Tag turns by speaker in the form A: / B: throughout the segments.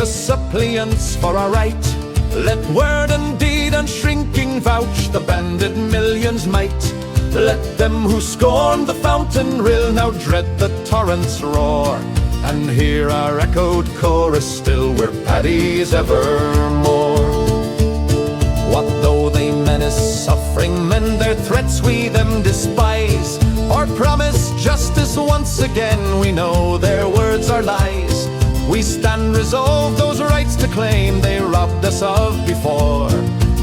A: as suppliants for our right. Let word and deed unshrinking vouch the banded millions' might. Let them who scorn the fountain rill now dread the torrent's roar, and hear our echoed chorus still, we're Paddies evermore. What though they menace suffering men, their threats we them despise, or promise justice once again, we know their words are lies. We stand resolved those rights to claim they robbed us of before,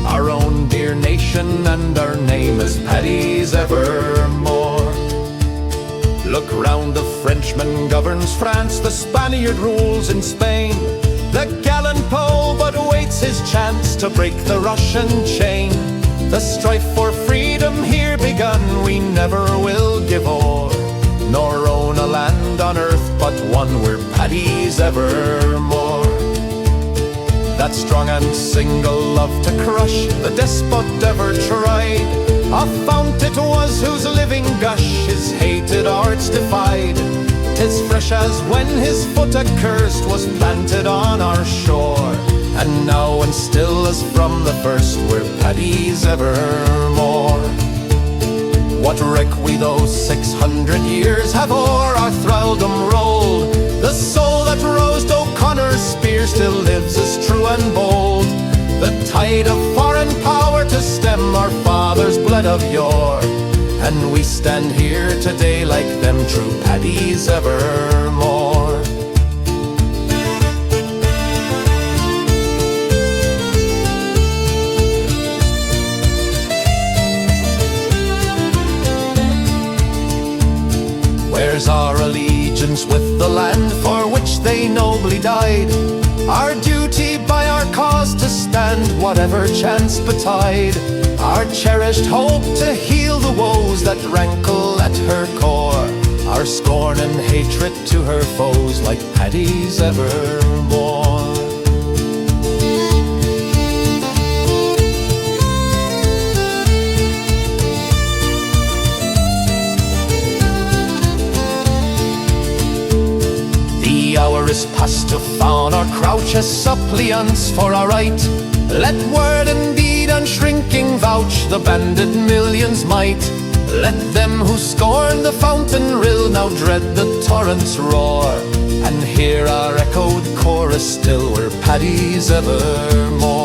A: our own dear nation, and our name is Paddies evermore. Look round, the Frenchman governs France, the Spaniard rules in Spain. The gallant Pole but waits his chance to break the Russian chain. The strife for freedom here begun, we never will give o'er, nor own a land on earth but one, we're Paddies evermore. That strong and single love to crush the despot ever tried, a fount it was whose living gush his hated arts defied. 'Tis fresh as when his foot accursed was planted on our shore, and now and still as from the first, we're Paddies evermore. What reck we those 600 years have o'er our thraldom rolled? The soul that rose O'Connor's spear still lives as true and bold. The tide of foreign power to stem our fathers' blood of yore, and we stand here today like them, true Paddies evermore. Where's our allegiance with the land for which they nobly died? Our duty by our cause to stand, whatever chance betide. Our cherished hope to heal the woes that rankle at her core, our scorn and hatred to her foes, like Paddies evermore. The hour is past to fawn or crouch as suppliants for our right. Let word and deed unshrinking vouch the banded millions' might. Let them who scorn the fountain rill now dread the torrent's roar, and hear our echoed chorus still, we're Paddies evermore.